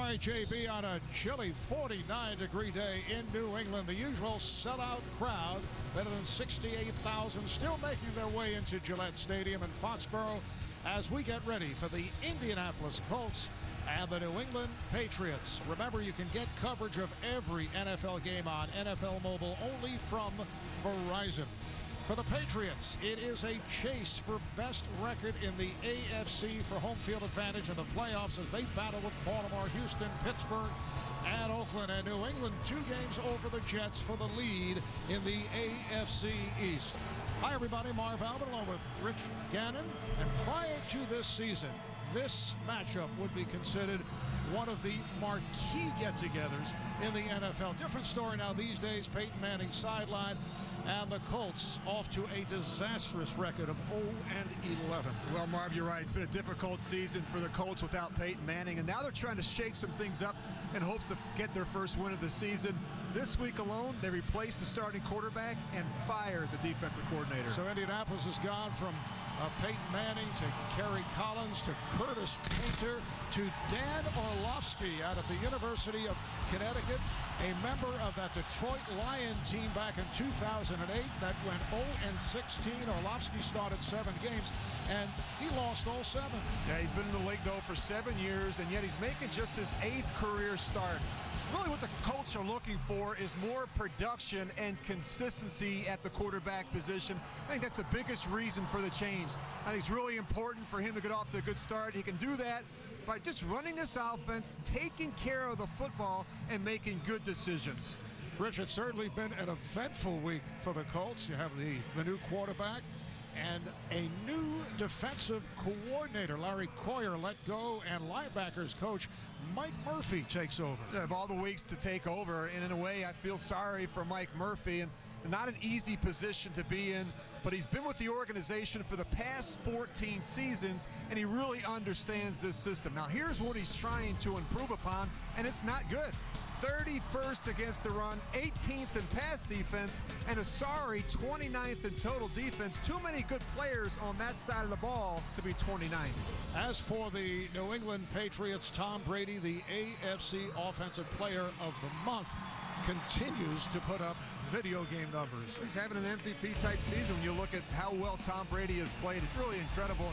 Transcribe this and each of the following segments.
right, JB, on a chilly 49-degree day in New England, the usual sellout crowd, better than 68,000, still making their way into Gillette Stadium in Foxborough as we get ready for the Indianapolis Colts and the New England Patriots. Remember, you can get coverage of every NFL game on NFL Mobile only from Verizon. For the Patriots, it is a chase for best record in the AFC for home field advantage in the playoffs as they battle with Baltimore, Houston, Pittsburgh, and Oakland. And New England 2 games over the Jets for the lead in the AFC East. Hi, everybody. Marv Albert along with Rich Gannon. And prior to this season, this matchup would be considered one of the marquee get-togethers in the NFL. Different story now these days. Peyton Manning sidelined, and the Colts off to a disastrous record of 0-11. Well, Marv, you're right. It's been a difficult season for the Colts without Peyton Manning, and now they're trying to shake some things up in hopes to get their first win of the season. This week alone, they replaced the starting quarterback and fired the defensive coordinator. So Indianapolis has gone from Peyton Manning to Kerry Collins to Curtis Painter to Dan Orlovsky out of the University of Connecticut, a member of that Detroit Lion team back in 2008 that went 0-16. Orlovsky started 7 games, and he lost all 7. Yeah, he's been in the league, though, for 7 years, and yet he's making just his 8th career start. Really what the Colts are looking for is more production and consistency at the quarterback position. I think that's the biggest reason for the change. I think it's really important for him to get off to a good start. He can do that by just running this offense, taking care of the football, and making good decisions. Rich, it's certainly been an eventful week for the Colts. You have the new quarterback and a new defensive coordinator. Larry Coyer let go, and linebackers coach Mike Murphy takes over. They have all the weeks to take over, and in a way I feel sorry for Mike Murphy, and not an easy position to be in, but he's been with the organization for the past 14 seasons, and he really understands this system. Now here's what he's trying to improve upon, and it's not good. 31st against the run, 18th in pass defense, and a sorry 29th in total defense. Too many good players on that side of the ball to be 29th. As for the New England Patriots, Tom Brady, the AFC Offensive Player of the Month, continues to put up video game numbers. He's having an MVP type season. When you look at how well Tom Brady has played, it's really incredible.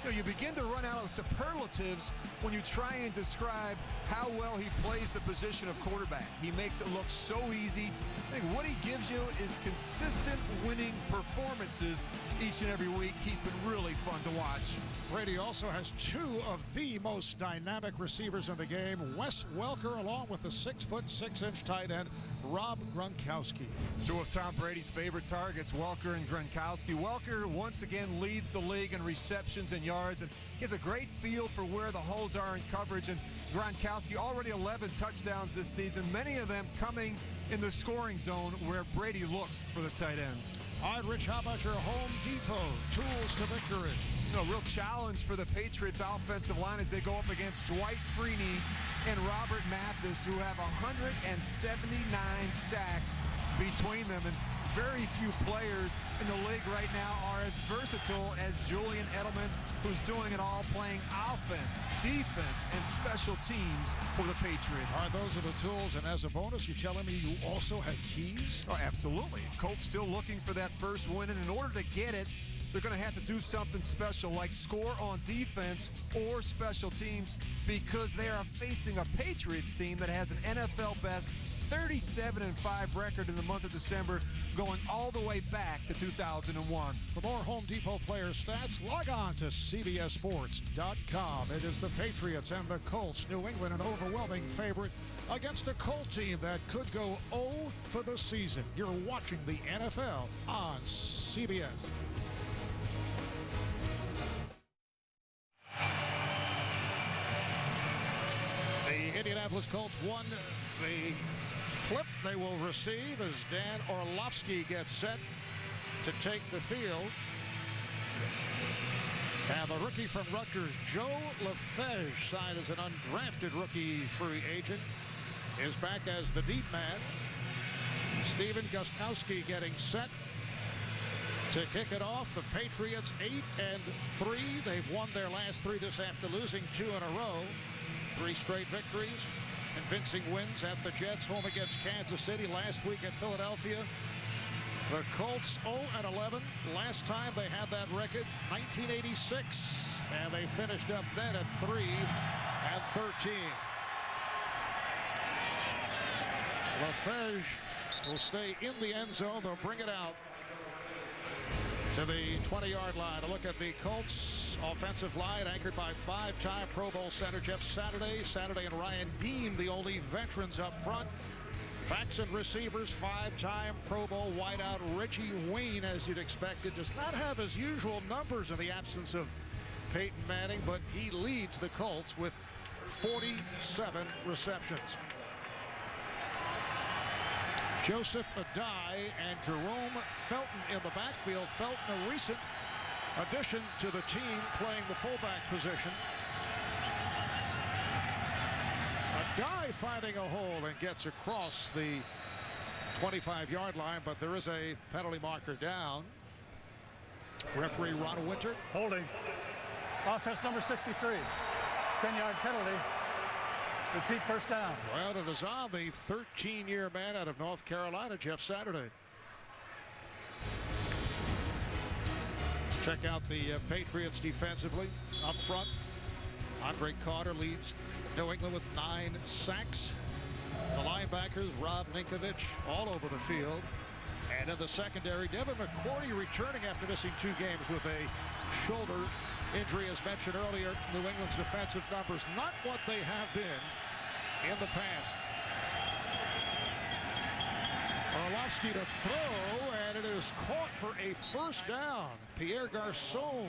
You know, you begin to run out of superlatives when you try and describe how well he plays the position of quarterback. He makes it look so easy. I think what he gives you is consistent winning performances each and every week. He's been really fun to watch. Brady also has 2 of the most dynamic receivers in the game. Wes Welker along with the 6'6" tight end Rob Gronkowski. 2 of Tom Brady's favorite targets, Welker and Gronkowski. Welker once again leads the league in receptions and yards, and he has a great feel for where the holes are in coverage. And Gronkowski already 11 touchdowns this season, many of them coming in the scoring zone where Brady looks for the tight ends. All right, Rich, how about your Home Depot tools to victory? A real challenge for the Patriots offensive line as they go up against Dwight Freeney and Robert Mathis, who have 179 sacks between them. And very few players in the league right now are as versatile as Julian Edelman, who's doing it all, playing offense, defense, and special teams for the Patriots. All right, those are the tools, and as a bonus, you're telling me you also have keys? Oh, absolutely. Colts still looking for that first win, and in order to get it, they're going to have to do something special, like score on defense or special teams, because they are facing a Patriots team that has an NFL best 37-5 record in the month of December, going all the way back to 2001. For more Home Depot player stats, log on to CBSSports.com. It is the Patriots and the Colts. New England an overwhelming favorite against a Colt team that could go 0 for the season. You're watching the NFL on CBS. The Indianapolis Colts won the flip they will receive as Dan Orlovsky gets set to take the field. And the rookie from Rutgers, Joe LaFege, signed as an undrafted rookie free agent, is back as the deep man. Steven Gostkowski getting set to kick it off. The Patriots 8-3. They've won their last 3 this after losing 2 in a row. 3 straight victories, convincing wins at the Jets, home against Kansas City, last week at Philadelphia. The Colts 0-11. Last time they had that record, 1986, and they finished up then at 3-13. LaFege will stay in the end zone. They'll bring it out to the 20-yard line. A look at the Colts offensive line, anchored by 5-time Pro Bowl center Jeff Saturday. Saturday and Ryan Dean, the only veterans up front. Backs and receivers, 5-time Pro Bowl wideout Reggie Wayne, as you'd expected, does not have his usual numbers in the absence of Peyton Manning, but he leads the Colts with 47 receptions. Joseph Adai and Jerome Felton in the backfield. Felton, a recent addition to the team, playing the fullback position. Adai finding a hole and gets across the 25-yard line, but there is a penalty marker down. Referee Ron Winter. Holding. Offense number 63. 10-yard penalty. Repeat, first down. Well, it is on the 13-year man out of North Carolina, Jeff Saturday. Check out the Patriots defensively. Up front, Andre Carter leads New England with 9 sacks. The linebackers, Rob Ninkovich, all over the field. And in the secondary, Devin McCourty returning after missing 2 games with a shoulder injury. As mentioned earlier, New England's defensive numbers not what they have been in the past. Orlovsky to throw, and it is caught for a first down. Pierre Garçon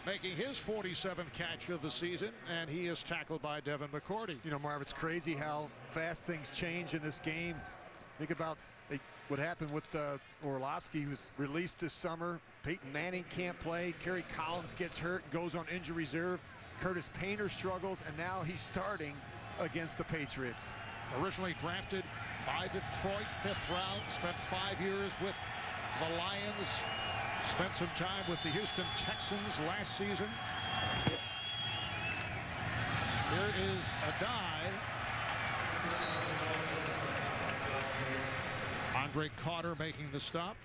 making his 47th catch of the season, and he is tackled by Devin McCourty. You know, Marv, it's crazy how fast things change in this game. Think about what happened with Orlovsky, who was released this summer. Peyton Manning can't play. Kerry Collins gets hurt and goes on injury reserve. Curtis Painter struggles, and now he's starting against the Patriots. Originally drafted by Detroit, 5th round, spent 5 years with the Lions, spent some time with the Houston Texans last season. Here is Adai. Andre Carter making the stop.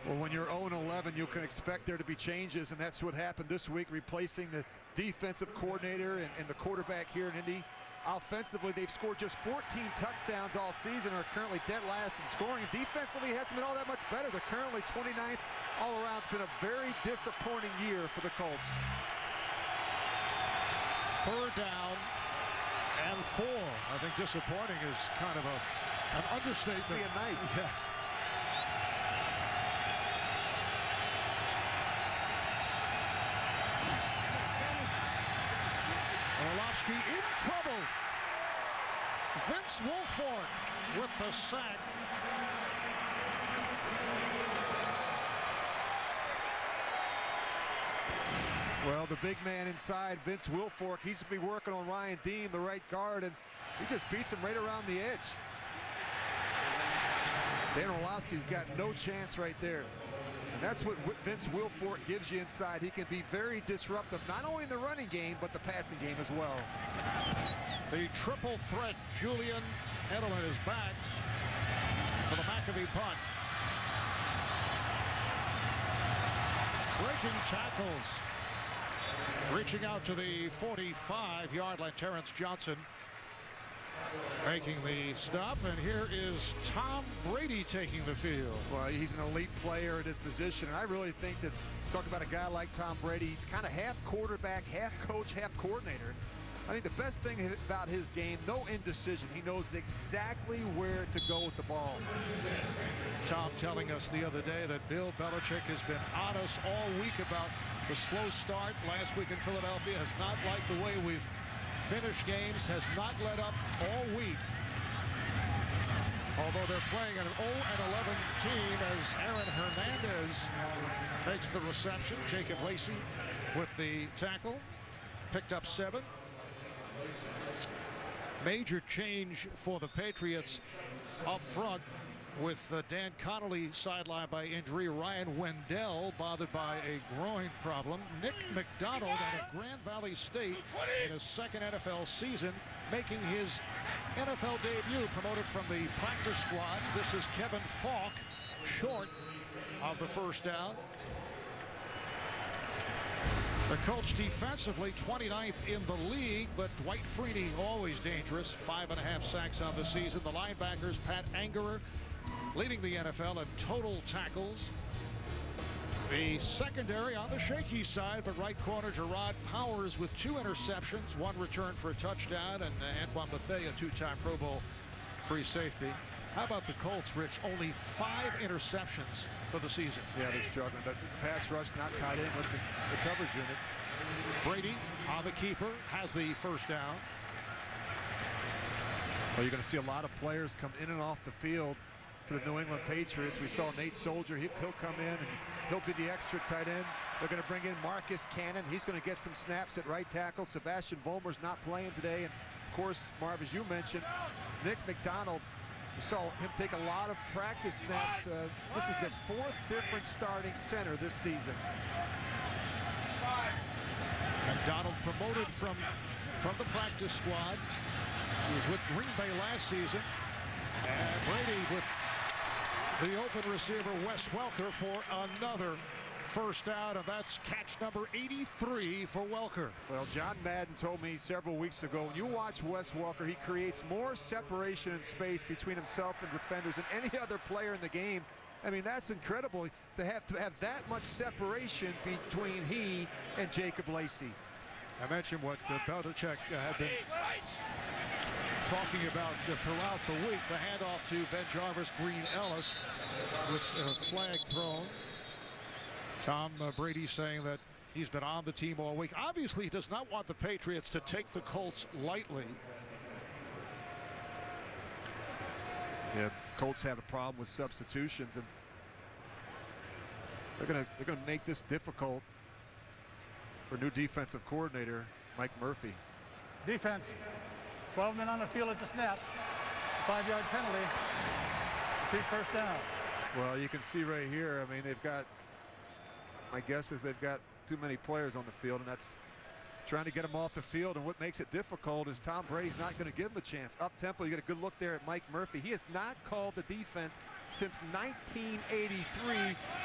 Well, when you're 0-11, you can expect there to be changes, and that's what happened this week, replacing the defensive coordinator and the quarterback here in Indy. Offensively, they've scored just 14 touchdowns all season, are currently dead last in scoring. And defensively, it hasn't been all that much better. They're currently 29th all around. It's been a very disappointing year for the Colts. 3rd down and 4. I think disappointing is kind of an understatement. It's being nice. Yes. Orlovsky in trouble. Vince Wilfork with the sack. Well, the big man inside, Vince Wilfork, he's going to be working on Ryan Dean, the right guard, and he just beats him right around the edge. Dan Orlovsky's got no chance right there. And that's what Vince Wilfork gives you inside. He can be very disruptive, not only in the running game, but the passing game as well. The triple threat, Julian Edelman, is back for the McAfee punt. Breaking tackles. Reaching out to the 45-yard line, Terrence Johnson making the stop, and here is Tom Brady taking the field. Well, he's an elite player at his position, and I really think that, talk about a guy like Tom Brady, he's kind of half quarterback, half coach, half coordinator. I think the best thing about his game, no indecision. He knows exactly where to go with the ball. Tom telling us the other day that Bill Belichick has been on us all week about the slow start last week in Philadelphia, has not liked the way we've finished games, has not let up all week. Although they're playing an 0-11 team, as Aaron Hernandez makes the reception. Jacob Lacey with the tackle, picked up 7. Major change for the Patriots up front. with Dan Connolly sidelined by injury. Ryan Wendell bothered by a groin problem. Nick McDonald out of Grand Valley State in his second NFL season, making his NFL debut, promoted from the practice squad. This is Kevin Falk, short of the first down. The Colts defensively 29th in the league, but Dwight Freeney always dangerous. 5.5 sacks on the season. The linebackers, Pat Angerer, leading the NFL in total tackles. The secondary on the shaky side, but right corner Gerard Powers with 2 interceptions, 1 return for a touchdown, and Antoine Bethea, 2-time Pro Bowl free safety. How about the Colts, Rich? Only 5 interceptions for the season. Yeah, they're struggling. The pass rush not tied in with the coverage units. Brady on the keeper, has the first down. Well, you're going to see a lot of players come in and off the field for the New England Patriots. We saw Nate Soldier. He'll come in and he'll be the extra tight end. They're going to bring in Marcus Cannon. He's going to get some snaps at right tackle. Sebastian Vollmer's not playing today. And, of course, Marv, as you mentioned, Nick McDonald, we saw him take a lot of practice snaps. This is the 4th different starting center this season. McDonald promoted from the practice squad. He was with Green Bay last season. And Brady with the open receiver, Wes Welker, for another first down, and that's catch number 83 for Welker. Well, John Madden told me several weeks ago, when you watch Wes Welker, he creates more separation and space between himself and defenders than any other player in the game. I mean, that's incredible to have that much separation between he and Jacob Lacey. I mentioned what Belichick had been talking about throughout the week. The handoff to Ben Jarvis, Green Ellis with a flag thrown. Tom Brady saying that he's been on the team all week. Obviously, he does not want the Patriots to take the Colts lightly. Yeah, Colts have a problem with substitutions, and they're gonna make this difficult for new defensive coordinator Mike Murphy. Defense, 12 men on the field at the snap. 5-yard penalty. Repeat first down. Well, you can see right here, I mean, they've got, my guess is they've got too many players on the field, and that's trying to get them off the field. And what makes it difficult is Tom Brady's not going to give them a chance. Up tempo, you get a good look there at Mike Murphy. He has not called the defense since 1983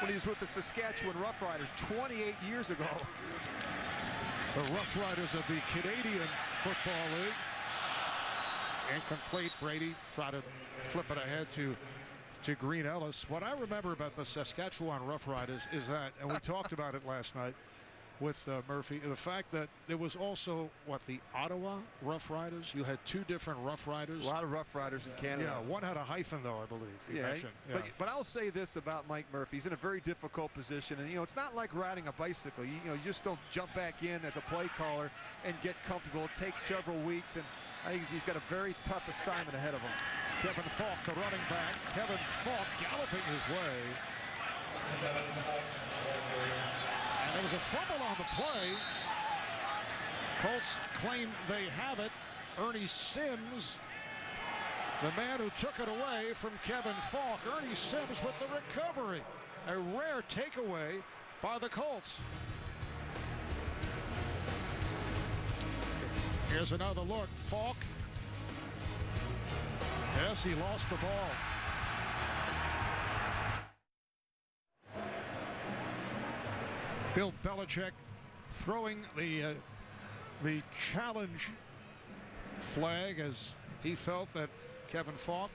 when he was with the Saskatchewan Roughriders 28 years ago. The Roughriders of the Canadian Football League. Incomplete. Brady try to flip it ahead to Green Ellis. What I remember about the Saskatchewan Roughriders is that, and we talked about it last night with Murphy, the fact that there was also, the Ottawa Roughriders? You had 2 different Roughriders. A lot of Roughriders in Canada. Yeah, one had a hyphen, though, I believe. Yeah. But I'll say this about Mike Murphy. He's in a very difficult position. And, it's not like riding a bicycle. You just don't jump back in as a play caller and get comfortable. It takes several weeks, and I think he's got a very tough assignment ahead of him. Kevin Falk, the running back. Kevin Falk galloping his way. And there was a fumble on the play. Colts claim they have it. Ernie Sims, the man who took it away from Kevin Falk. Ernie Sims with the recovery. A rare takeaway by the Colts. Here's another look. Falk. Yes, he lost the ball. Bill Belichick throwing the challenge flag as he felt that Kevin Falk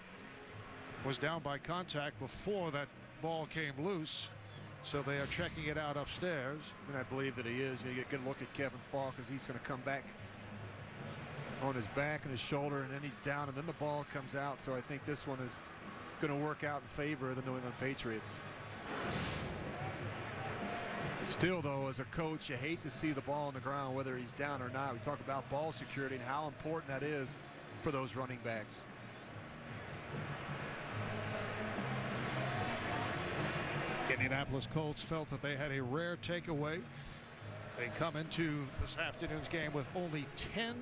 was down by contact before that ball came loose. So they are checking it out upstairs. And I believe that he is. You get a good look at Kevin Falk as he's going to come back on his back and his shoulder, and then he's down, and then the ball comes out. So I think this one is going to work out in favor of the New England Patriots. Still, though, as a coach, you hate to see the ball on the ground, whether he's down or not. We talk about ball security and how important that is for those running backs. Indianapolis Colts felt that they had a rare takeaway. They come into this afternoon's game with only 10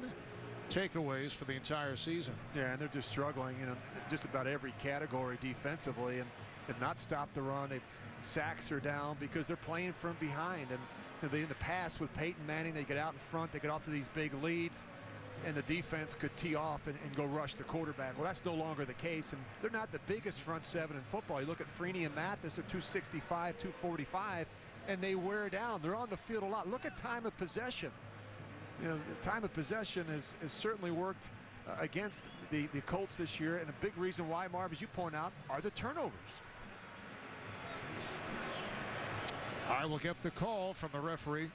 takeaways for the entire season. Yeah, and they're just struggling, you know, just about every category defensively, and not stop the run. Sacks are down because they're playing from behind. And you know, in the past with Peyton Manning, they get out in front, they get off to these big leads, and the defense could tee off and go rush the quarterback. Well, that's no longer the case, and they're not the biggest front seven in football. You look at Freeney and Mathis, they're 265, 245, and they wear down. They're on the field a lot. Look at time of possession. You know, the time of possession has certainly worked against the Colts this year, and a big reason why, Marv, as you point out, are the turnovers. I will get the call from the referee,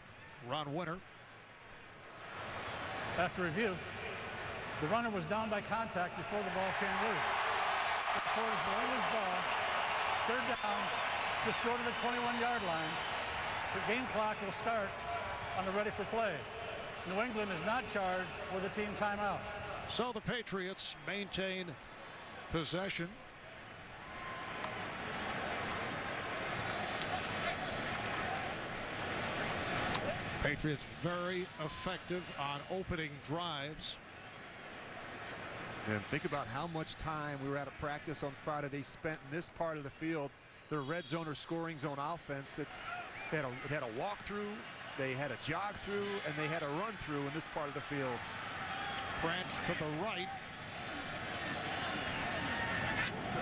Ron Winter. After review, the runner was down by contact before the ball came loose. Before his loose ball, third down, just short of the 21-yard line. The game clock will start on the ready for play. New England is not charged with a team timeout. So the Patriots maintain possession. Patriots very effective on opening drives. And think about how much time we were at a practice on Friday they spent in this part of the field. Their red zone or scoring zone offense. They had a walk through, they had a jog through, and they had a run through in this part of the field. Branch to the right.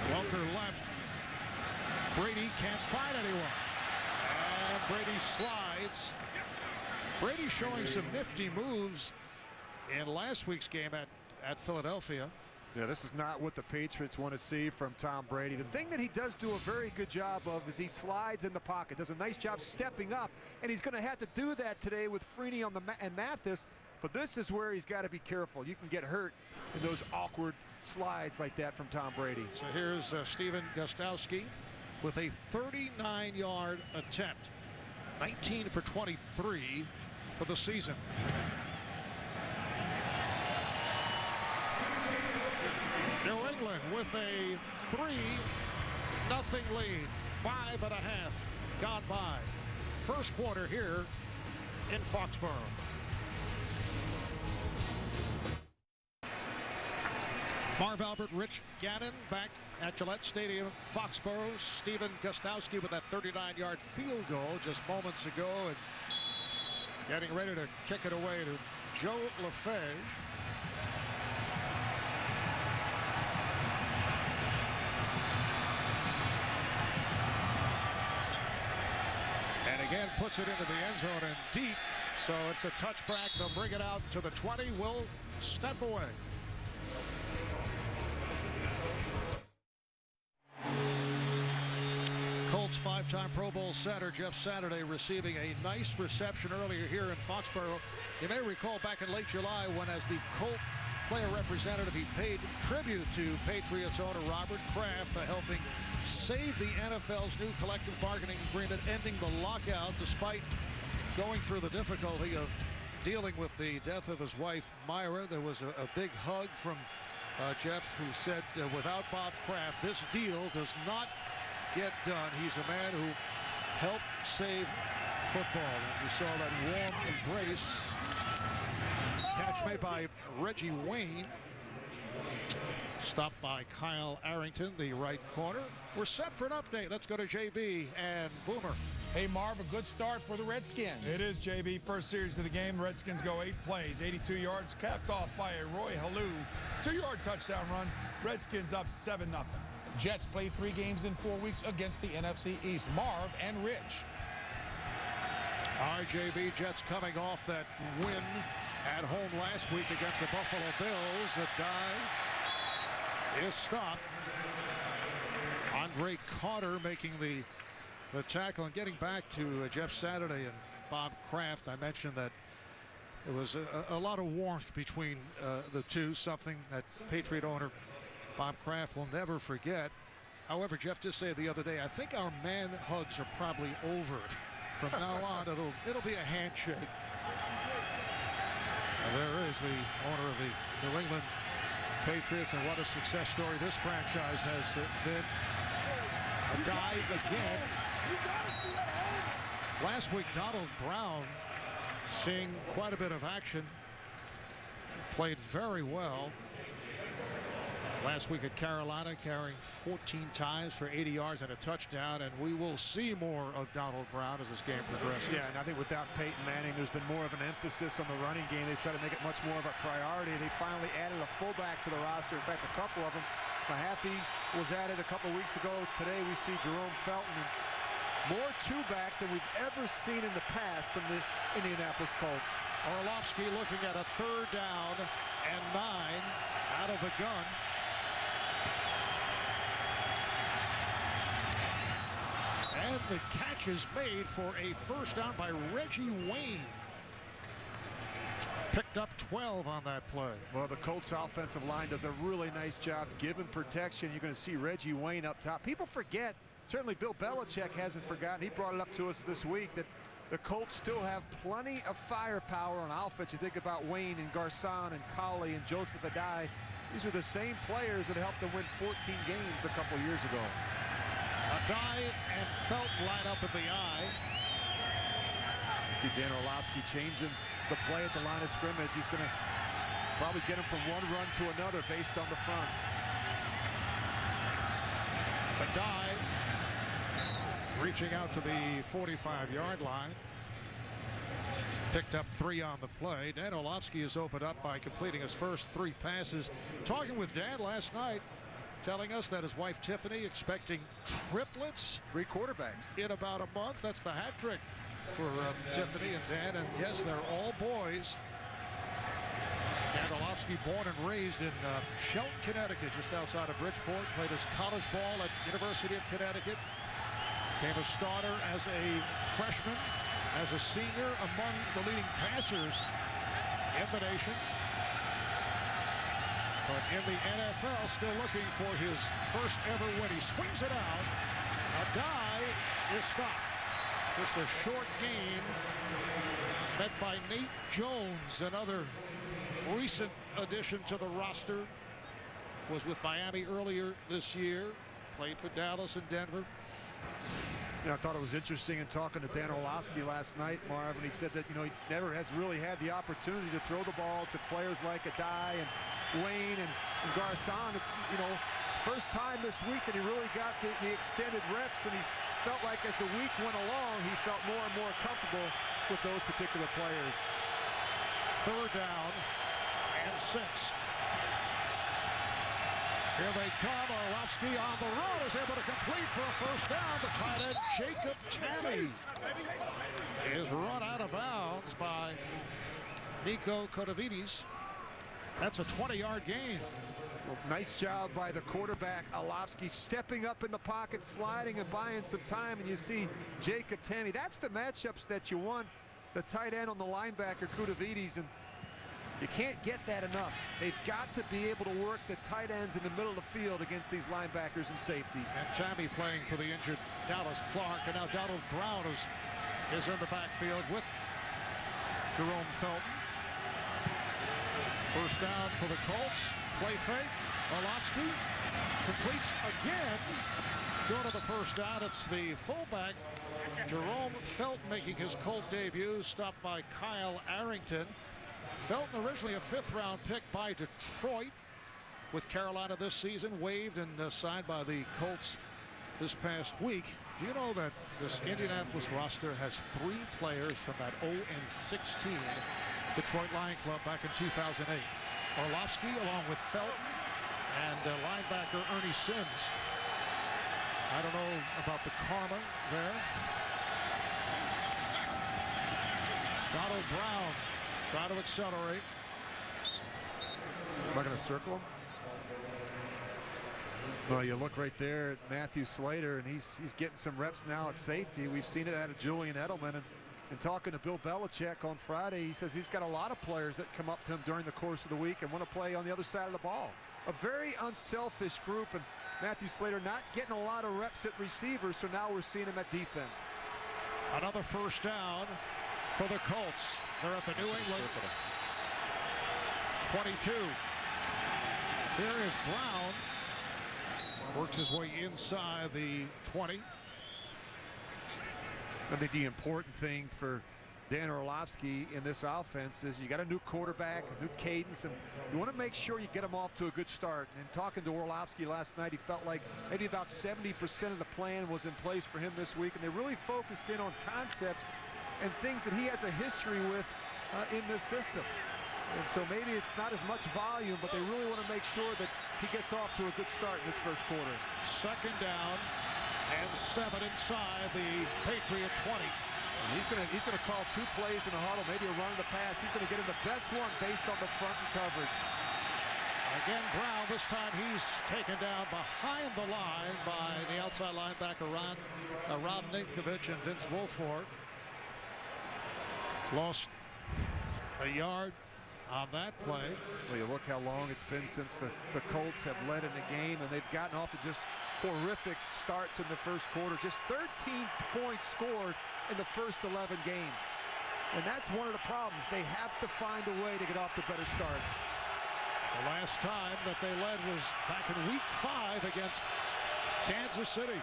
Welker left. Brady can't find anyone. And Brady slides. Brady showing some nifty moves in last week's game at Philadelphia. Yeah, this is not what the Patriots want to see from Tom Brady. The thing that he does do a very good job of is he slides in the pocket, does a nice job stepping up, and he's going to have to do that today with Freeney and Mathis. But this is where he's got to be careful. You can get hurt in those awkward slides like that from Tom Brady. So here's Steven Gostkowski with a 39-yard attempt. 19 for 23 for the season. New England with a 3-0 lead. 5.5 gone by. First quarter here in Foxborough. Marv Albert, Rich Gannon back at Gillette Stadium, Foxborough. Steven Gostkowski with that 39-yard field goal just moments ago, and getting ready to kick it away to Joe LaFage. And again puts it into the end zone and deep. So it's a touchback. They'll bring it out to the 20. Will step away. Colts five-time Pro Bowl center Jeff Saturday receiving a nice reception earlier here in Foxborough. You may recall back in late July when, as the Colt player representative, he paid tribute to Patriots owner Robert Kraft for helping save the NFL's new collective bargaining agreement, ending the lockout despite going through the difficulty of dealing with the death of his wife Myra. There was a big hug from Jeff, who said without Bob Kraft this deal does not get done. He's a man who helped save football, and we saw that warm embrace. Catch made by Reggie Wayne, stopped by Kyle Arrington, the right corner. We're set for an update. Let's go to JB and Boomer. Hey, Marv, a good start for the Redskins. It is, JB. First series of the game. The Redskins go 8 plays, 82 yards, capped off by a Roy Halou 2-yard touchdown run. Redskins up 7-0. Jets play 3 games in 4 weeks against the NFC East. Marv and Rich. RJB, Jets coming off that win at home last week against the Buffalo Bills. A dive is stopped. Andre Carter making the tackle. And getting back to Jeff Saturday and Bob Kraft, I mentioned that it was a lot of warmth between the two, something that Patriot owner Bob Kraft will never forget. However, Jeff did say the other day, I think our man hugs are probably over. From now on, it'll be a handshake. And there is the owner of the New England Patriots, and what a success story this franchise has been. A dive again. Last week, Donald Brown seeing quite a bit of action. played very well last week at Carolina, carrying 14 times for 80 yards and a touchdown, and we will see more of Donald Brown as this game progresses. Yeah, and I think without Peyton Manning, there's been more of an emphasis on the running game. They try to make it much more of a priority. They finally added a fullback to the roster. In fact, a couple of them. Mahaffey was added a couple of weeks ago. Today we see Jerome Felton, and more two-back than we've ever seen in the past from the Indianapolis Colts. Orlovsky looking at a 3rd down and 9 out of the gun. And the catch is made for a 1st down by Reggie Wayne. Picked up 12 on that play. Well, the Colts offensive line does a really nice job giving protection. You're going to see Reggie Wayne up top. People forget, certainly Bill Belichick hasn't forgotten. He brought it up to us this week that the Colts still have plenty of firepower on offense. You think about Wayne and Garcon and Colley and Joseph Adai. These are the same players that helped them win 14 games a couple years ago. Adai and Felton line up in the eye. You see Dan Orlovsky changing the play at the line of scrimmage. He's going to probably get him from one run to another based on the front. Adai reaching out to the 45-yard line. Picked up 3 on the play. Dan Orlovsky is opened up by completing his first 3 passes. Talking with Dan last night, telling us that his wife Tiffany expecting triplets. 3 quarterbacks in about a month. That's the hat trick for Tiffany and Dan, and yes, they're all boys. Dan Orlovsky, born and raised in Shelton, Connecticut, just outside of Bridgeport. Played his college ball at University of Connecticut. Became a starter as a freshman, as a senior, among the leading passers in the nation. But in the NFL, still looking for his first ever win. He swings it out. Adai is stopped. Just a short gain, met by Nate Jones, another recent addition to the roster. Was with Miami earlier this year. Played for Dallas and Denver. I thought it was interesting in talking to Dan Orlovsky last night, Marv, and he said that, he never has really had the opportunity to throw the ball to players like Adai and Wayne and Garcon. It's, first time this week that he really got the extended reps, and he felt like as the week went along, he felt more and more comfortable with those particular players. 3rd down and 6. Here they come. Orlovsky on the run is able to complete for a 1st down. The tight end, Jacob Tammy, is run out of bounds by Nico Kotovides. That's a 20-yard gain. Well, nice job by the quarterback, Orlovsky, stepping up in the pocket, sliding and buying some time, and you see Jacob Tammy. That's the matchups that you want. The tight end on the linebacker, Kotovides, and you can't get that enough. They've got to be able to work the tight ends in the middle of the field against these linebackers and safeties. And Tammy playing for the injured Dallas Clark, and now Donald Brown is in the backfield with Jerome Felton. 1st down for the Colts. Play fake. Orlovsky completes again. Short of the 1st down. It's the fullback, Jerome Felton, making his Colt debut. Stopped by Kyle Arrington. Felton, originally a 5th-round pick by Detroit with Carolina this season, waived and signed by the Colts this past week. Do you know that this Indianapolis roster has 3 players from that 0-16 Detroit Lion Club back in 2008? Orlovsky along with Felton and linebacker Ernie Sims. I don't know about the karma there. Donald Brown trying to accelerate. Am I going to circle him? Well, you look right there at Matthew Slater, and he's getting some reps now at safety. We've seen it out of Julian Edelman. And talking to Bill Belichick on Friday, he says he's got a lot of players that come up to him during the course of the week and want to play on the other side of the ball. A very unselfish group, and Matthew Slater not getting a lot of reps at receivers, so now we're seeing him at defense. Another 1st down for the Colts. They're at the New England 22. Here is Brown. Works his way inside the 20. I think the important thing for Dan Orlovsky in this offense is you got a new quarterback, a new cadence, and you want to make sure you get them off to a good start. And talking to Orlovsky last night, he felt like maybe about 70% of the plan was in place for him this week, and they really focused in on concepts and things that he has a history with in this system. And so maybe it's not as much volume, but they really want to make sure that he gets off to a good start in this first quarter. 2nd down and 7 inside the Patriot 20. And he's gonna call 2 plays in a huddle, maybe a run and a pass. He's gonna get in the best one based on the front and coverage. Again, Brown, this time he's taken down behind the line by the outside linebacker Rob Ninkovich and Vince Wilfork. Lost a yard on that play. Well, you look how long it's been since the Colts have led in a game, and they've gotten off to just horrific starts in the first quarter. Just 13 points scored in the first 11 games. And that's one of the problems. They have to find a way to get off to better starts. The last time that they led was back in week 5 against Kansas City.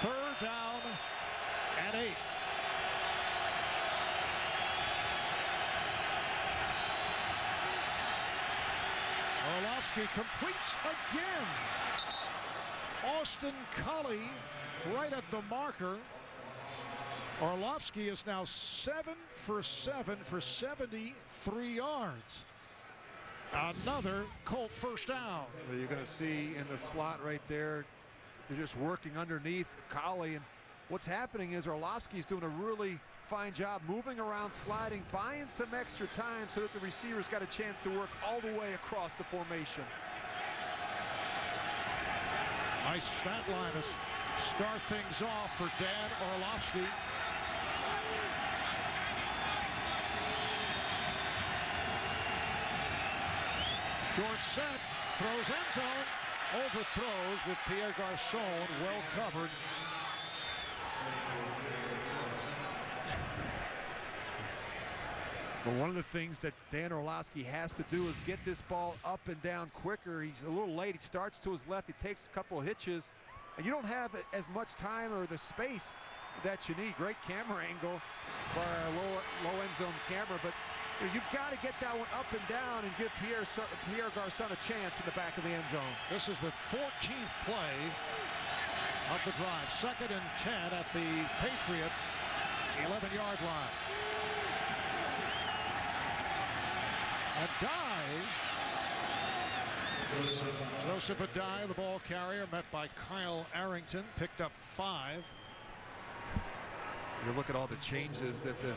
3rd down and 8. Orlovsky completes again. Austin Collie right at the marker. Orlovsky is now 7 for 7 for 73 yards. Another Colt first down. Well, you're going to see in the slot right there, they're just working underneath Collie. And what's happening is Orlovsky's doing a really fine job moving around, sliding, buying some extra time so that the receivers got a chance to work all the way across the formation. Nice stat line to start things off for Dan Orlovsky. Short set, throws end zone, overthrows with Pierre Garçon, well covered. But one of the things that Dan Orlovsky has to do is get this ball up and down quicker. He's a little late. He starts to his left. He takes a couple of hitches, and you don't have as much time or the space that you need. Great camera angle by our low end zone camera, but you've got to get that one up and down and give Pierre Garçon a chance in the back of the end zone. This is the 14th play of the drive. 2nd and 10 at the Patriot 11-yard line. Adai, Joseph Adai, the ball carrier, met by Kyle Arrington, picked up 5. You look at all the changes that the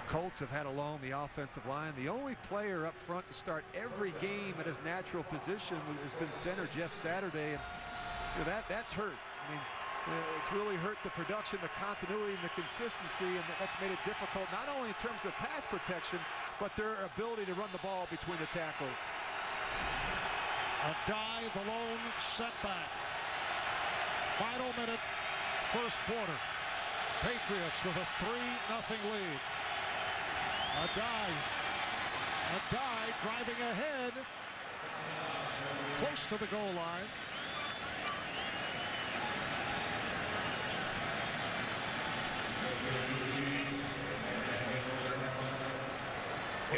Colts have had along the offensive line. The only player up front to start every game at his natural position has been center Jeff Saturday, and that's hurt. I mean, it's really hurt the production, the continuity, and the consistency, and that's made it difficult not only in terms of pass protection, but their ability to run the ball between the tackles. Adai, the lone setback. Final minute, first quarter. Patriots with a 3-0 lead. Adai driving ahead, close to the goal line.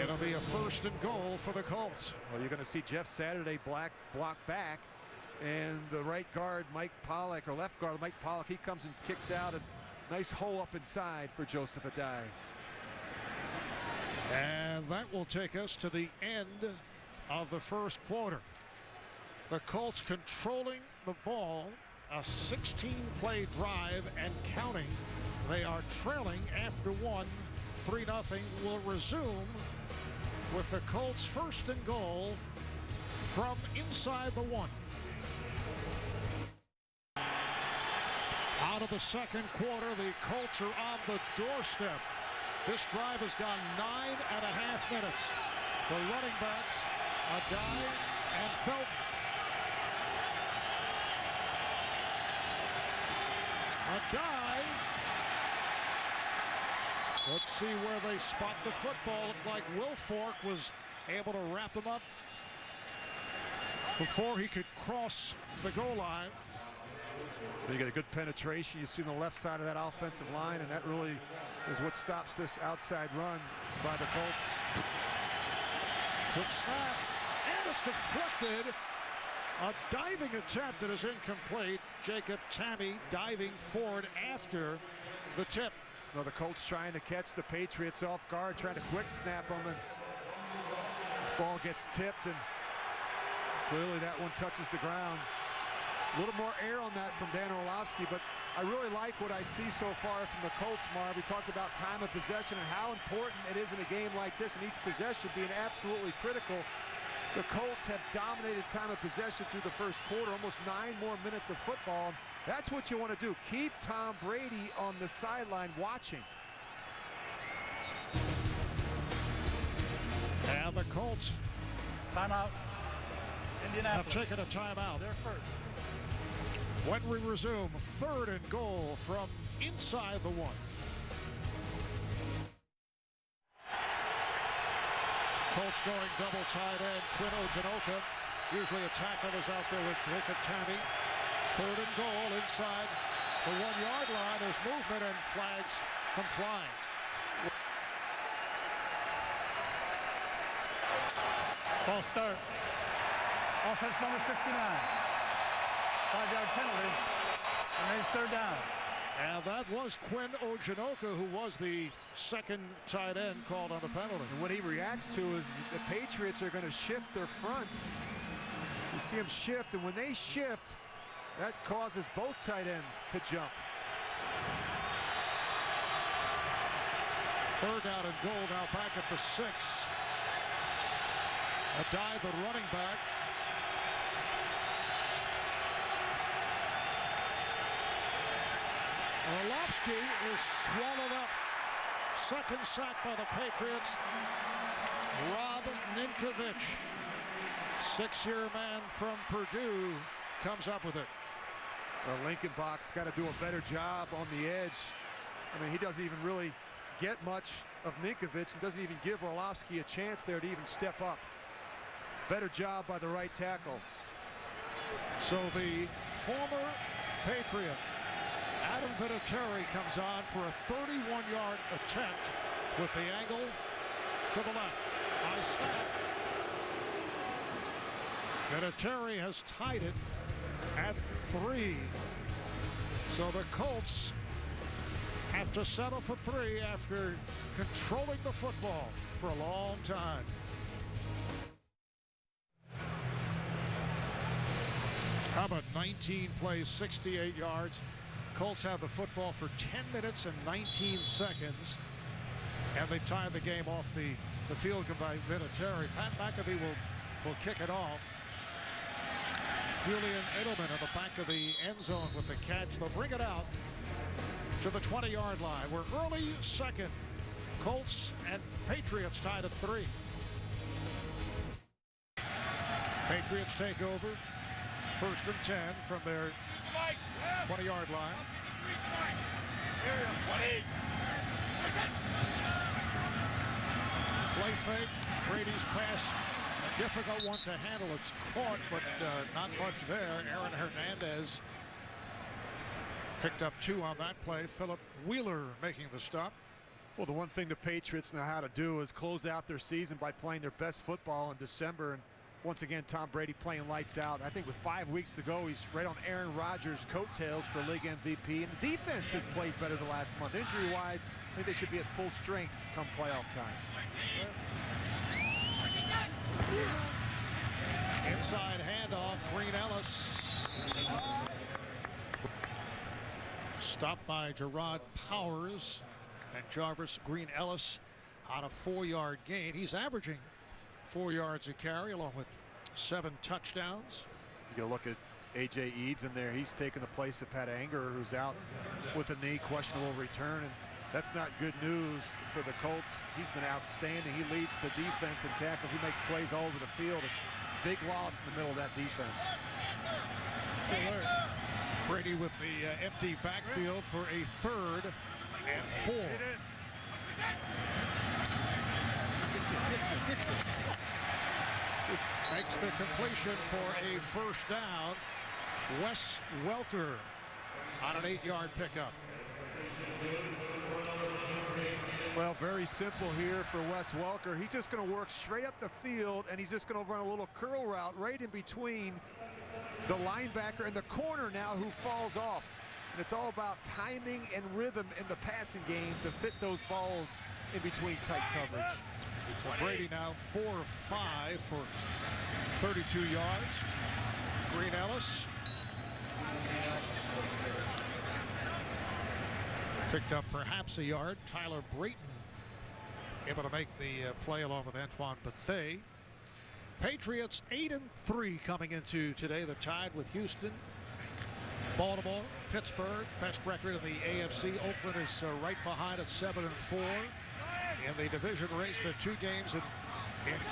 It'll be a 1st and goal for the Colts. Well, you're going to see Jeff Saturday block back, and the right guard, Mike Pollock, or left guard, Mike Pollock, he comes and kicks out. A nice hole up inside for Joseph Adai. And that will take us to the end of the first quarter. The Colts controlling the ball, a 16-play drive and counting. They are trailing after 1. 3-0 will resume with the Colts 1st and goal from inside the 1. Out of the second quarter, the Colts are on the doorstep. This drive has gone 9.5 minutes. The running backs, Adai and Felton. Adai. Let's see where they spot the football. Looked like Wilfork was able to wrap him up before he could cross the goal line. You get a good penetration. You see on the left side of that offensive line, and that really is what stops this outside run by the Colts. Quick snap, and it's deflected. A diving attempt that is incomplete. Jacob Tamme diving forward after the tip. You know, the Colts trying to catch the Patriots off guard, trying to quick snap them, and this ball gets tipped, and clearly that one touches the ground. A little more air on that from Dan Orlovsky, but I really like what I see so far from the Colts, Marv. We talked about time of possession and how important it is in a game like this, and each possession being absolutely critical. The Colts have dominated time of possession through the first quarter, almost 9 more minutes of football. That's what you want to do. Keep Tom Brady on the sideline watching. And the Colts Timeout. Indianapolis. have taken a timeout. They're first. When we resume, 3rd and goal from inside the 1. Colts going double tight end. Quinn Ojonoka. Usually a tackle is out there with Jacob Tamme. 3rd and goal inside the 1-yard line. There's movement and flags come flying. False start. Offense number 69. 5-yard penalty. Remains 3rd down. And that was Quinn Ojonoka, who was the 2nd tight end called on the penalty. And what he reacts to is the Patriots are going to shift their front. You see them shift, and when they shift, that causes both tight ends to jump. 3rd down and goal now back at the 6. A dive, the running back. Orlovsky is swallowed up. 2nd sack by the Patriots. Rob Ninkovich, 6-year man from Purdue, comes up with it. Lincoln Box got to do a better job on the edge. I mean, he doesn't even really get much of Ninkovich and doesn't even give Orlovsky a chance there to even step up. Better job by the right tackle. So the former Patriot Adam Vinatieri comes on for a 31-yard attempt with the angle to the left. High snap. Vinatieri has tied it at 3. So the Colts have to settle for 3 after controlling the football for a long time. How about 19 plays, 68 yards? Colts have the football for 10 minutes and 19 seconds. And they've tied the game off the field goal by Vinatieri. Pat McAfee will kick it off. Julian Edelman at the back of the end zone with the catch. They'll bring it out to the 20-yard line. We're early 2nd. Colts and Patriots tied at 3. Patriots take over. 1st and 10 from their 20-yard line. Play fake. Brady's pass, a difficult one to handle. It's caught, but not much there. Aaron Hernandez picked up 2 on that play. Philip Wheeler making the stop. Well, the one thing the Patriots know how to do is close out their season by playing their best football in December. And once again, Tom Brady playing lights out. I think with 5 weeks to go, he's right on Aaron Rodgers' coattails for league MVP. And the defense has played better the last month. Injury-wise, I think they should be at full strength come playoff time. Inside handoff, Green Ellis. Stopped by Gerard Powers, and Jarvis Green Ellis on a 4-yard gain. He's averaging 4 yards a carry along with 7 touchdowns. You gotta look at A.J. Eads in there. He's taking the place of Pat Anger, who's out with a knee, questionable return. And that's not good news for the Colts. He's been outstanding. He leads the defense in tackles. He makes plays all over the field. A big loss in the middle of that defense. Brady with the empty backfield for a 3rd and 4. Makes the completion for a 1st down. Wes Welker on an 8-yard pickup. Well, very simple here for Wes Welker. He's just going to work straight up the field, and he's just going to run a little curl route right in between the linebacker and the corner now who falls off. And it's all about timing and rhythm in the passing game to fit those balls in between tight coverage. So Brady now 4 of 5 for 32 yards. Green Ellis picked up perhaps a yard. Tyler Brayton able to make the play along with Antoine Bethea. Patriots 8-3 coming into today. They're tied with Houston, Baltimore, Pittsburgh. Best record in the AFC. Oakland is right behind at 7-4. In the division race, they're 2 games in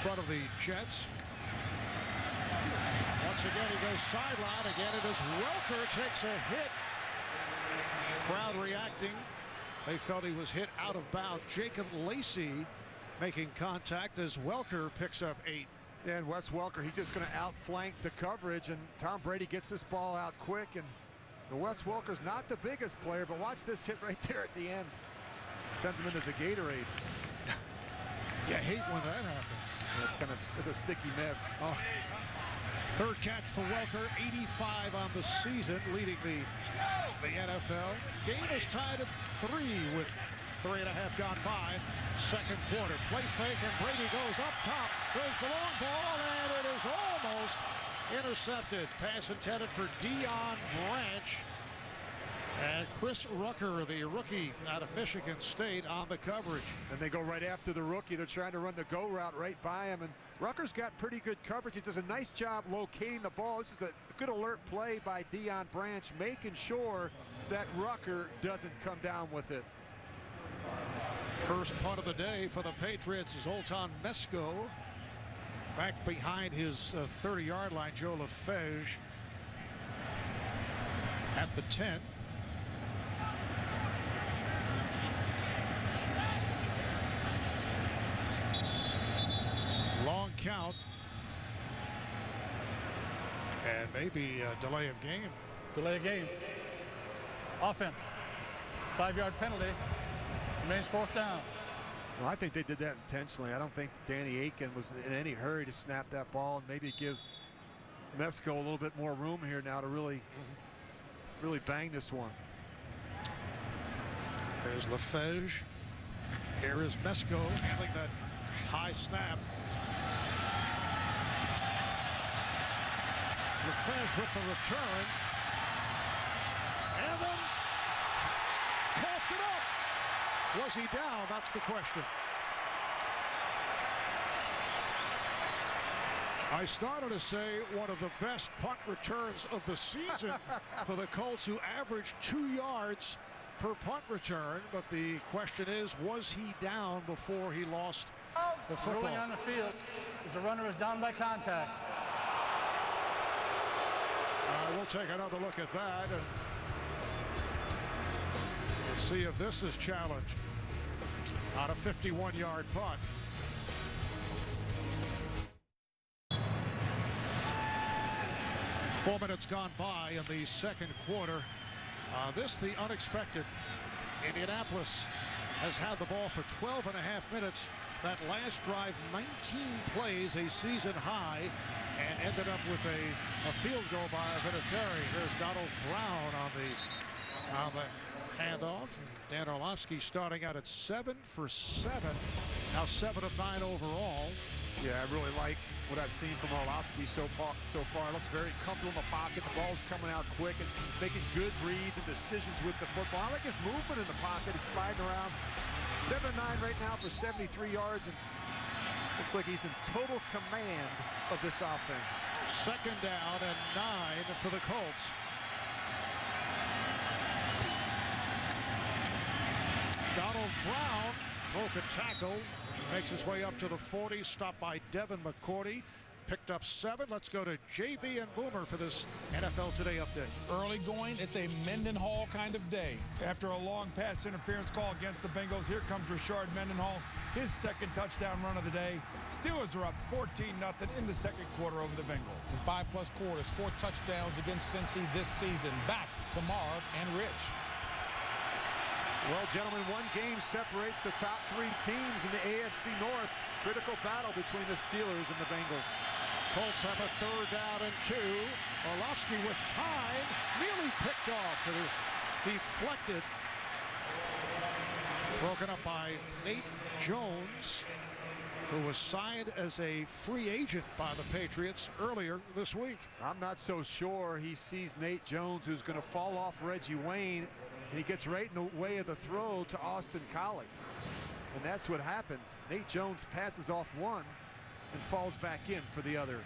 front of the Jets. Once again, he goes sideline. Again, it is Welker takes a hit. Crowd reacting. They felt he was hit out of bounds. Jacob Lacey making contact as Welker picks up 8. And Wes Welker, he's just going to outflank the coverage, and Tom Brady gets this ball out quick. And Wes Welker's not the biggest player, but watch this hit right there at the end. Sends him into the Gatorade. You hate when that happens. It's a sticky mess. Oh. Third catch for Welker, 85 on the season, leading the NFL. Game is tied at 3 with 3.5 gone by. Second quarter, play fake, and Brady goes up top, throws the long ball, and it is almost intercepted. Pass intended for Deion Branch. And Chris Rucker, the rookie out of Michigan State, on the coverage. And they go right after the rookie. They're trying to run the go route right by him. And Rucker's got pretty good coverage. He does a nice job locating the ball. This is a good alert play by Deion Branch, making sure that Rucker doesn't come down with it. First punt of the day for the Patriots is Olton Mesco. Back behind his 30-yard line, Joe LaFege at the 10. Long count. And maybe a delay of game. Delay of game. Offense. 5-yard penalty. Remains 4th down. Well, I think they did that intentionally. I don't think Danny Aiken was in any hurry to snap that ball, and maybe it gives Mesco a little bit more room here now to really bang this one. Here's LaFege. Here is Mesco handling that high snap. LaFege with the return. And then coughed it up. Was he down? That's the question. I started to say one of the best punt returns of the season for the Colts, who averaged 2 yards per punt return. But the question is, was he down before he lost the football? Ruling on the field is the runner is down by contact. We'll take another look at that and we'll see if this is challenged on a 51-yard punt. Four minutes gone by in the second quarter. This the unexpected. Indianapolis has had the ball for 12.5 minutes. That last drive, 19 plays, a season high, and ended up with a field goal by Vinatieri. Here's Donald Brown on the handoff. Dan Orlovsky starting out at 7 for 7. Now 7 of 9 overall. Yeah, I really like what I've seen from Orlovsky so far. It looks very comfortable in the pocket. The ball's coming out quick and making good reads and decisions with the football. I like his movement in the pocket. He's sliding around. 7-9 right now for 73 yards, and looks like he's in total command of this offense. Second down and 9 for the Colts. Donald Brown broke a tackle, makes his way up to the 40, stopped by Devin McCourty. picked up 7. Let's go to JB and Boomer for this NFL Today update. Early going, it's a Mendenhall kind of day. After a long pass interference call against the Bengals, here comes Rashard Mendenhall, his second touchdown run of the day. Steelers are up 14-0 in the second quarter over the Bengals. In 5+ quarters, 4 touchdowns against Cincy this season. Back to Marv and Rich. Well, gentlemen, one game separates the top 3 teams in the AFC North. Critical battle between the Steelers and the Bengals. Colts have a 3rd down and 2. Orlovsky with time, nearly picked off. It is deflected. Broken up by Nate Jones, who was signed as a free agent by the Patriots earlier this week. I'm not so sure he sees Nate Jones, who's going to fall off Reggie Wayne, and he gets right in the way of the throw to Austin Collie. And that's what happens. Nate Jones passes off one and falls back in for the other.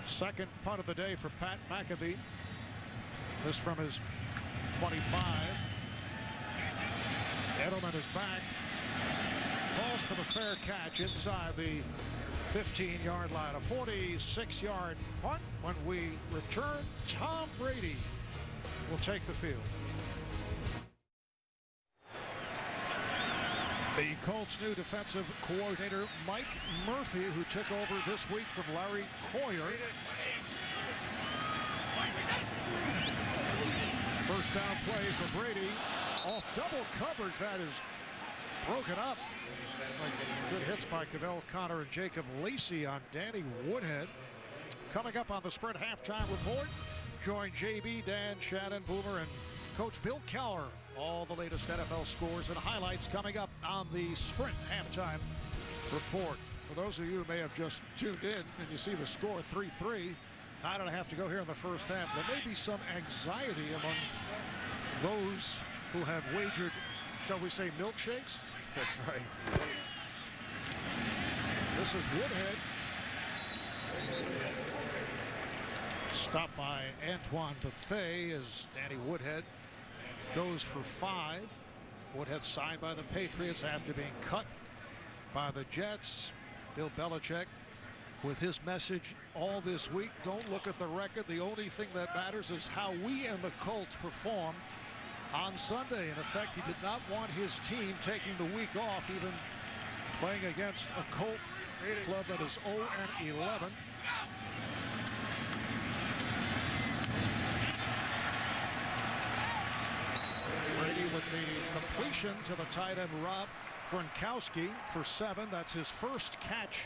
Second punt of the day for Pat McAfee. This from his 25. Edelman is back. Calls for the fair catch inside the 15-yard line. A 46-yard punt. When we return, Tom Brady will take the field. The Colts' new defensive coordinator, Mike Murphy, who took over this week from Larry Coyer. First down play for Brady. Off double coverage, that is broken up. Good hits by Cavell Connor and Jacob Lacey on Danny Woodhead. Coming up on the Sprint halftime report, join JB, Dan, Shannon, Boomer, and Coach Bill Cowher. All the latest NFL scores and highlights coming up on the Sprint halftime report. For those of you who may have just tuned in and you see the score 3-3, 9.5 to go here in the first half, there may be some anxiety among those who have wagered, shall we say, milkshakes? That's right. This is Woodhead. Stopped by Antoine Bethea as Danny Woodhead goes for 5. Woodhead signed by the Patriots after being cut by the Jets. Bill Belichick with his message all this week: don't look at the record. The only thing that matters is how we and the Colts perform on Sunday. In effect, he did not want his team taking the week off, even playing against a Colt club that is 0-11. Brady with the completion to the tight end Rob Gronkowski for 7. That's his first catch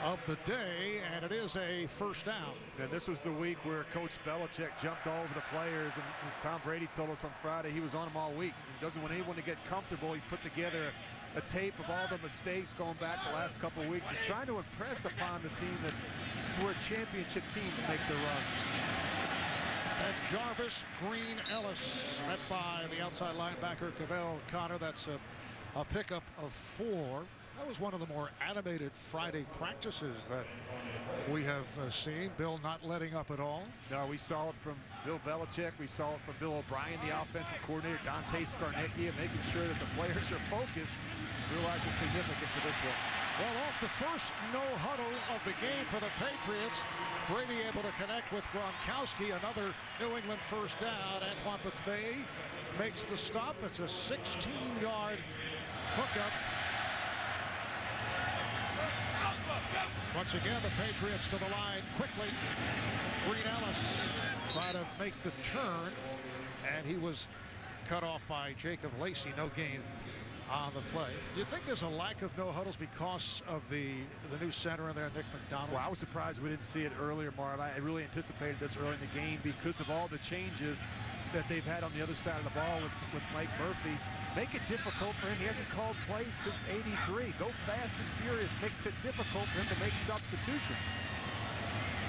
of the day, and it is a first down. And this was the week where Coach Belichick jumped all over the players, and as Tom Brady told us on Friday, he was on them all week. He doesn't want anyone to get comfortable. He put together a tape of all the mistakes going back the last couple of weeks. He's trying to impress upon the team that this is where championship teams make their run. And Jarvis Green Ellis met by the outside linebacker Cavell Connor. That's a pickup of 4. That was one of the more animated Friday practices that we have seen. Bill not letting up at all. No, we saw it from Bill Belichick. We saw it from Bill O'Brien, the offensive coordinator, Dante Scarnecchia, making sure that the players are focused, realize the significance of this one. Well, off the first no huddle of the game for the Patriots, Brady able to connect with Gronkowski. Another New England first down. Antoine Bethea makes the stop. It's a 16-yard hookup. Once again, the Patriots to the line quickly. Green Ellis trying to make the turn, and he was cut off by Jacob Lacey. No gain on the play. Do you think there's a lack of no huddles because of the new center in there, Nick McDonald? Well, I was surprised we didn't see it earlier, Marv. I really anticipated this early in the game because of all the changes that they've had on the other side of the ball with Mike Murphy. Make it difficult for him. He hasn't called plays since '83. Go fast and furious. Makes it difficult for him to make substitutions.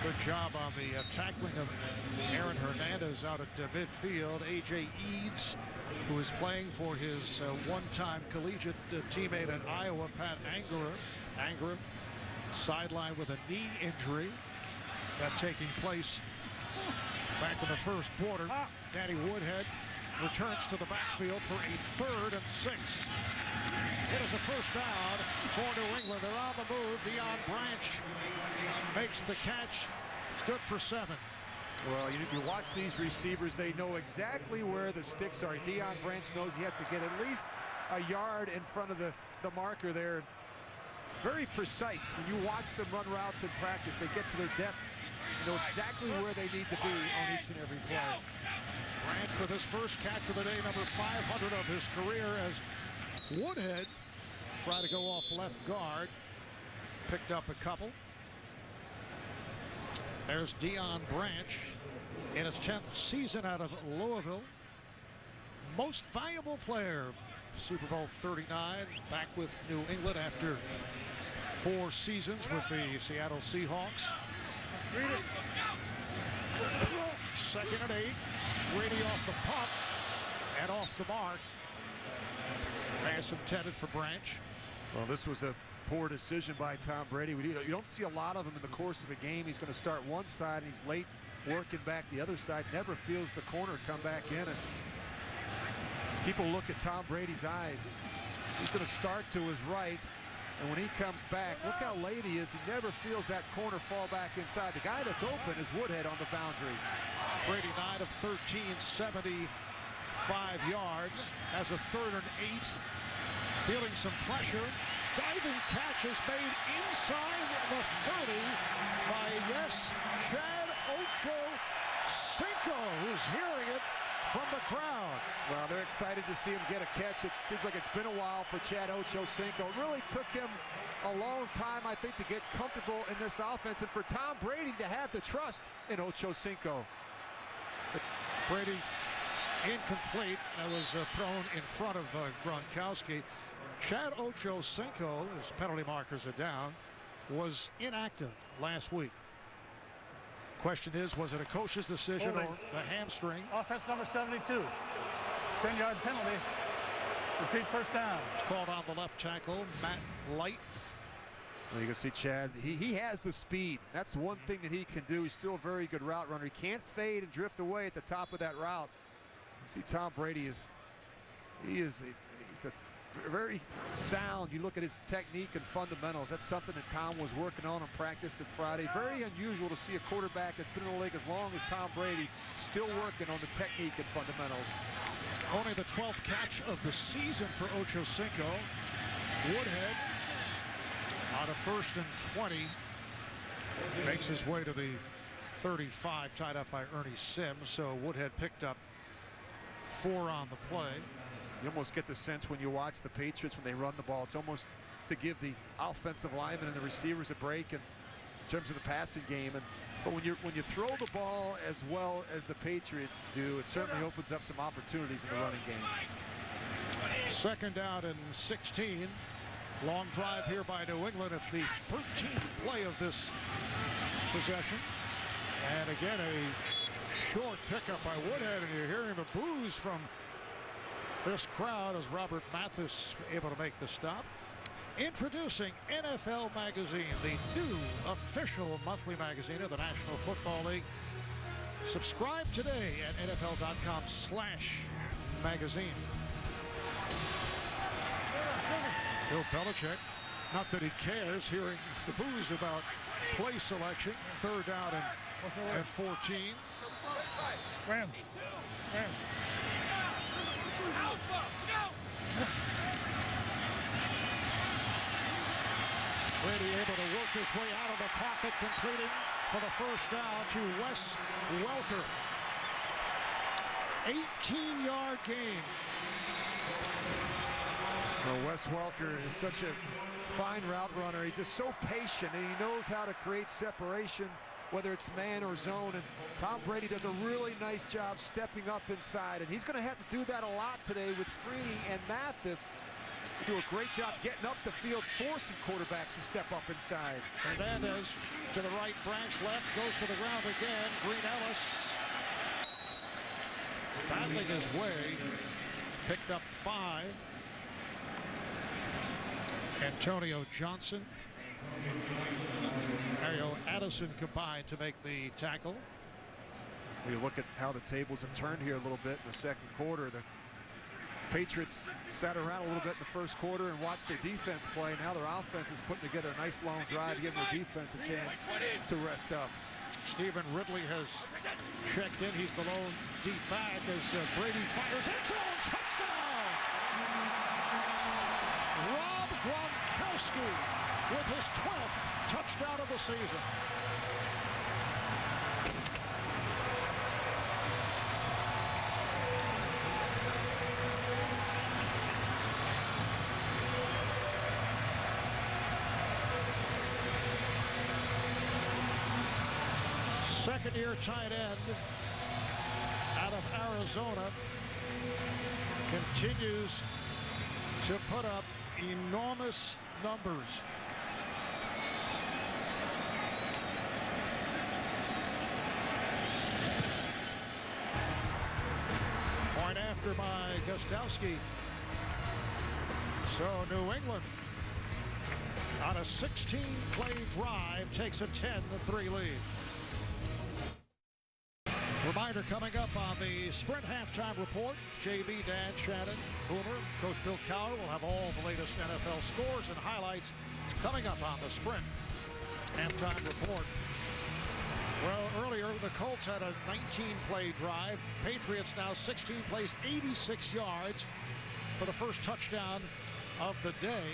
Good job on the tackling of Aaron Hernandez out at midfield. A.J. Eads, who is playing for his one-time collegiate teammate at Iowa, Pat Angerer, sidelined with a knee injury. That taking place back in the first quarter. Danny Woodhead returns to the backfield for a 3rd and 6. It is a first down for New England. They're on the move. Deion Branch makes the catch. It's good for 7. Well, you watch these receivers, they know exactly where the sticks are. Deion Branch knows he has to get at least a yard in front of the marker there. Very precise. When you watch them run routes in practice, they get to their depth. You know exactly where they need to be on each and every play. Branch with his first catch of the day, number 500 of his career, as Woodhead tried to go off left guard. Picked up a couple. There's Deion Branch in his 10th season out of Louisville. Most valuable player, Super Bowl 39, back with New England after 4 seasons with the Seattle Seahawks. Second and 8. Brady off the pump and off the mark. Pass intended for Branch. Well, this was a poor decision by Tom Brady. You don't see a lot of him in the course of a game. He's going to start one side, and he's late working back the other side. Never feels the corner come back in. And just keep a look at Tom Brady's eyes. He's going to start to his right, and when he comes back, look how late he is. He never feels that corner fall back inside. The guy that's open is Woodhead on the boundary. Brady 9 of 13, 75 yards. Has a 3rd and 8. Feeling some pressure. Diving catch is made inside the 30 by, yes, Chad Ochocinco, who's hearing it from the crowd. Well, they're excited to see him get a catch. It seems like it's been a while for Chad Ochocinco. It really took him a long time, I think, to get comfortable in this offense, and for Tom Brady to have the trust in Ochocinco. Brady incomplete. That was thrown in front of Gronkowski. Chad Ochocinco, his penalty markers are down, was inactive last week. Question is, was it a coach's decision or the hamstring? Offense number 72. 10-yard penalty. Repeat first down. It's called on the left tackle, Matt Light. Well, you can see Chad, he has the speed. That's one thing that he can do. He's still a very good route runner. He can't fade and drift away at the top of that route. You see Tom Brady he's a very sound. You look at his technique and fundamentals. That's something that Tom was working on in practice at Friday. Very unusual to see a quarterback that's been in the league as long as Tom Brady still working on the technique and fundamentals. Only the 12th catch of the season for Ochocinco. Woodhead on a 1st and 20 makes his way to the 35, tied up by Ernie Sims. So Woodhead picked up 4 on the play. You almost get the sense when you watch the Patriots when they run the ball, it's almost to give the offensive linemen and the receivers a break in terms of the passing game. But when you throw the ball as well as the Patriots do, it certainly opens up some opportunities in the running game. 2nd down and 16. Long drive here by New England. It's the 13th play of this possession. And again, a short pickup by Woodhead, and you're hearing the boos from this crowd as Robert Mathis able to make the stop. Introducing NFL Magazine, the new official monthly magazine of the National Football League. Subscribe today at NFL.com/magazine. Bill Belichick, not that he cares, hearing the boos about play selection. 3rd down and 14. Ram. Brady able to work his way out of the pocket, completing for the first down to Wes Welker. 18-yard gain. Well, Wes Welker is such a fine route runner. He's just so patient, and he knows how to create separation, whether it's man or zone. And Tom Brady does a really nice job stepping up inside, and he's going to have to do that a lot today with Freeney and Mathis. They do a great job getting up the field, forcing quarterbacks to step up inside. Hernandez to the right, Branch left, goes to the ground again. Green Ellis battling his way, picked up 5. Antonio Johnson, Mario Addison combined to make the tackle. We look at how the tables have turned here a little bit in the second quarter. The Patriots sat around a little bit in the first quarter and watched their defense play. Now their offense is putting together a nice long drive to give their defense a chance to rest up. Stephen Ridley has checked in. He's the lone deep back as Brady fires. End zone touchdown! Rob Gronkowski with his 12th touchdown of the season. Second-year tight end out of Arizona continues to put up enormous numbers. Point after by Gostowski. So New England on a 16-play drive takes a 10-3 lead. Reminder coming up on the Sprint halftime report. JV, Dan, Shannon, Boomer, Coach Bill Cowher will have all the latest NFL scores and highlights coming up on the Sprint halftime report. Well, earlier the Colts had a 19-play drive. Patriots now 16 plays, 86 yards for the first touchdown of the day.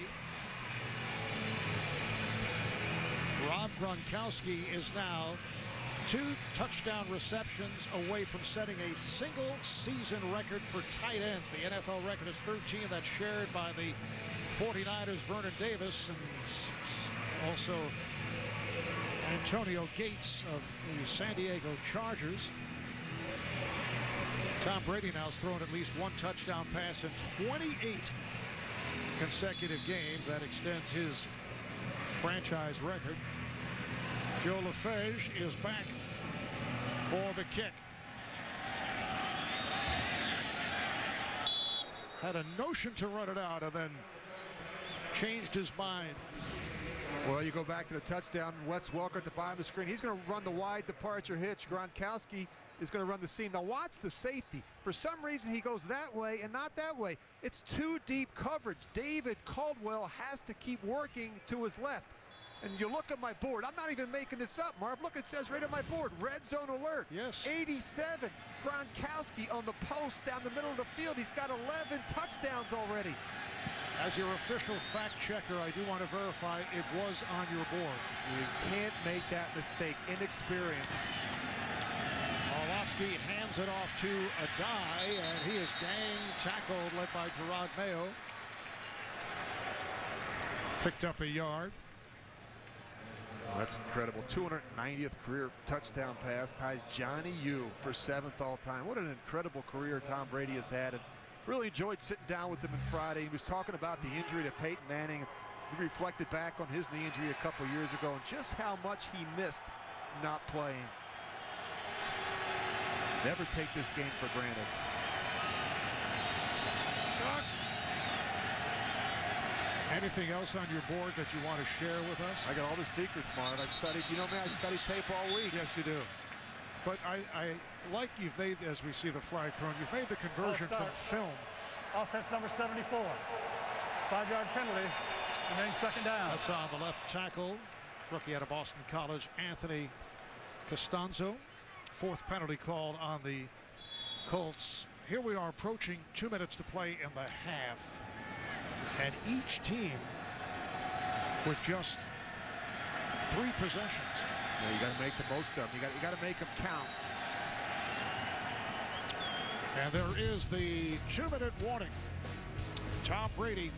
Rob Gronkowski is now 2 touchdown receptions away from setting a single season record for tight ends. The NFL record is 13. That's shared by the 49ers' Vernon Davis and also Antonio Gates of the San Diego Chargers. Tom Brady now has thrown at least 1 touchdown pass in 28 consecutive games. That extends his franchise record. Joe LaFage is back for the kick. Had a notion to run it out and then changed his mind. Well, you go back to the touchdown. Wes Welker at the bottom of the screen. He's going to run the wide departure hitch. Gronkowski is going to run the seam. Now watch the safety. For some reason, he goes that way and not that way. It's too deep coverage. David Caldwell has to keep working to his left. And you look at my board. I'm not even making this up, Marv. Look, it says right on my board, red zone alert. Yes. 87. Gronkowski on the post down the middle of the field. He's got 11 touchdowns already. As your official fact checker, I do want to verify it was on your board. You can't make that mistake. Inexperience. Orlovsky hands it off to Adai, and he is gang tackled, led by Gerard Mayo. Picked up a yard. Well, that's incredible. 290th career touchdown pass, ties Johnny U for 7th all time. What an incredible career Tom Brady has had. And really enjoyed sitting down with him on Friday. He was talking about the injury to Peyton Manning. He reflected back on his knee injury a couple years ago and just how much he missed not playing. Never take this game for granted. Anything else on your board that you want to share with us? I got all the secrets, Marv. I studied, you know me, I studied tape all week. Yes, you do. But I like you've made, as we see the flag thrown, you've made the conversion from film. Offense number 74. 5-yard penalty. Remains second down. That's on the left tackle. Rookie out of Boston College, Anthony Costanzo. 4th penalty called on the Colts. Here we are approaching 2 minutes to play in the half. And each team with just 3 possessions. Yeah, you got to make the most of them. You got to make them count. And there is the 2-minute warning. Tom Brady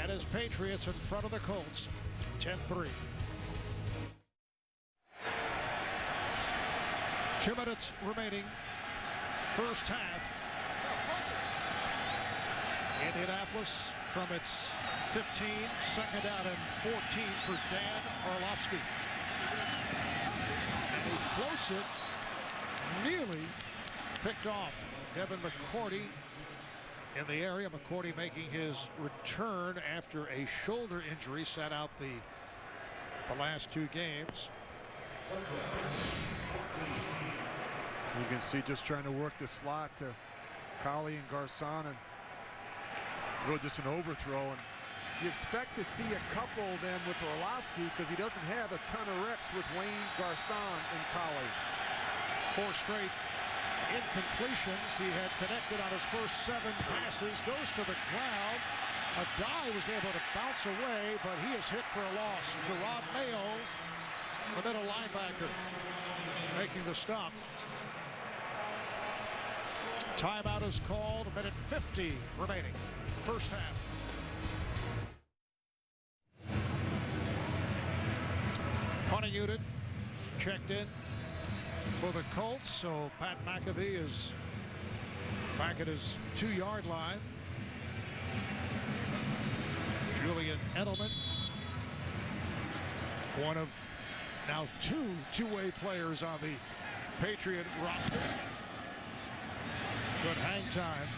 and his Patriots in front of the Colts. 10-3. 2 minutes remaining. First half. Indianapolis from its 15, second down and 14 for Dan Orlovsky. And he floats it, nearly picked off. Devin McCourty in the area. McCourty making his return after a shoulder injury, sat out the last 2 games. You can see just trying to work the slot to Colley and Garcon, and Really just an overthrow, and you expect to see a couple then with Orlovsky because he doesn't have a ton of reps with Wayne Garcon in college. 4 straight incompletions. He had connected on his first 7 passes. Goes to the ground. Adai was able to bounce away, but he is hit for a loss. Gerard Mayo, the middle linebacker, making the stop. Timeout is called. 1:50 remaining. First half. Punting unit checked in for the Colts, so Pat McAfee is back at his 2-yard line. Julian Edelman, one of now 2 two-way players on the Patriot roster. Good hang time.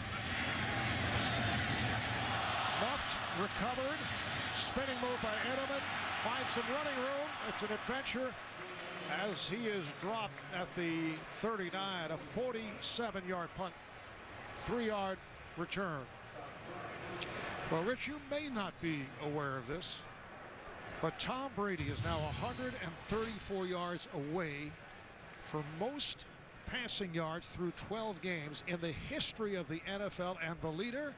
Muffed, recovered, spinning move by Edelman, finds some running room. It's an adventure as he is dropped at the 39, a 47-yard punt, 3-yard return. Well, Rich, you may not be aware of this, but Tom Brady is now 134 yards away for most passing yards through 12 games in the history of the NFL, and the leader,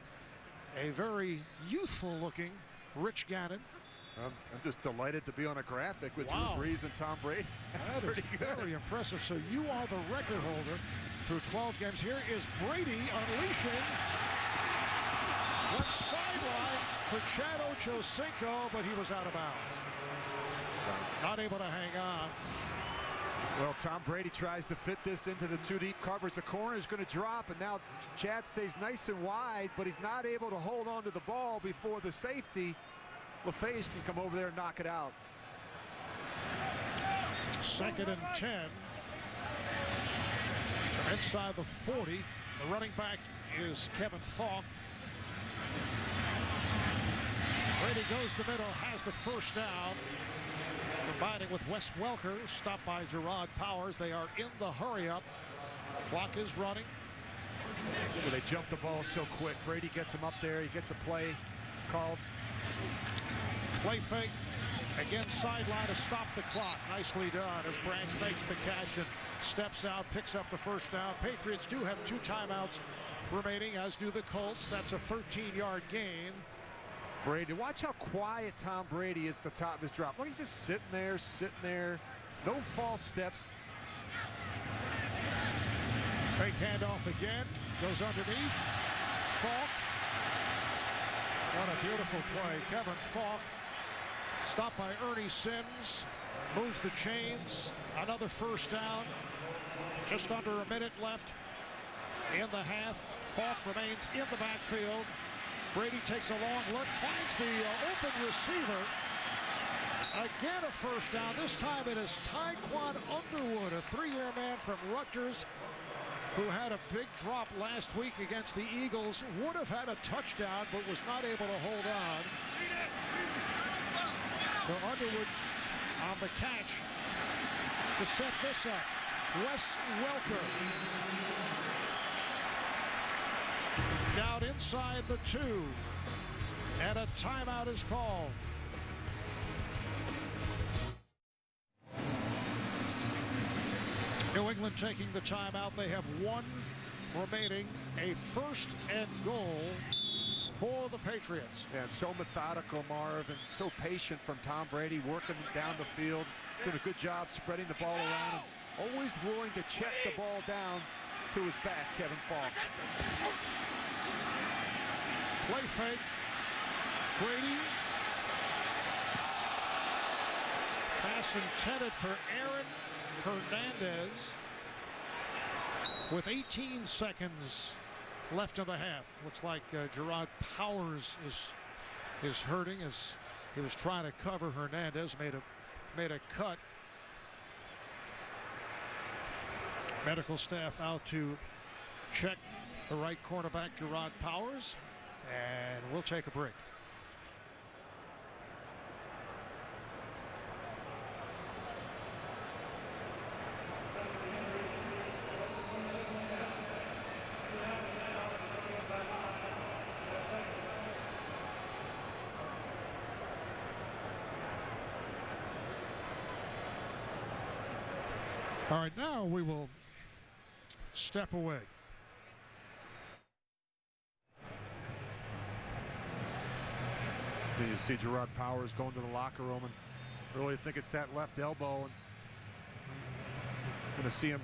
a very youthful-looking Rich Gannon. I'm just delighted to be on a graphic with Drew Brees and Tom Brady. That's that pretty is good. Very impressive. So you are the record holder through 12 games. Here is Brady unleashing. Went sideline for Chad Ochocinco, but he was out of bounds. Not able to hang on. Well, Tom Brady tries to fit this into the 2 deep coverage. The corner is going to drop, and now Chad stays nice and wide, but he's not able to hold on to the ball before the safety. LaFace can come over there and knock it out. 2nd and 10. From inside the 40, the running back is Kevin Falk. Brady goes the middle, has the first down. Combining with Wes Welker, stopped by Gerard Powers. They are in the hurry-up. Clock is running. Well, they jump the ball so quick. Brady gets him up there. He gets a play called. Play fake. Again, sideline to stop the clock. Nicely done as Branch makes the catch and steps out, picks up the first down. Patriots do have 2 timeouts remaining, as do the Colts. That's a 13-yard gain. Brady, watch how quiet Tom Brady is at the top of his drop. Look, he's just sitting there. No false steps. Fake handoff again. Goes underneath. Falk. What a beautiful play. Kevin Falk. Stopped by Ernie Sims. Moves the chains. Another first down. Just under a minute left in the half. Falk remains in the backfield. Brady takes a long look, finds the open receiver. Again, a first down. This time it is Tyquan Underwood, a 3-year man from Rutgers, who had a big drop last week against the Eagles. Would have had a touchdown, but was not able to hold on. So Underwood on the catch to set this up. Wes Welker. Down inside the 2, and a timeout is called. New England taking the timeout. They have 1 remaining, a 1st and goal for the Patriots. Yeah, so methodical, Marv, and so patient from Tom Brady, working down the field, doing a good job spreading the ball around, and always willing to check the ball down to his back, Kevin Falk. Play fake. Brady. Pass intended for Aaron Hernandez. With 18 seconds left in the half. Looks like Gerard Powers is hurting as he was trying to cover Hernandez. Made a cut. Medical staff out to check the right cornerback, Gerard Powers. And we'll take a break. All right, now we will step away. You see Gerard Powers going to the locker room, and really think it's that left elbow. And going to see him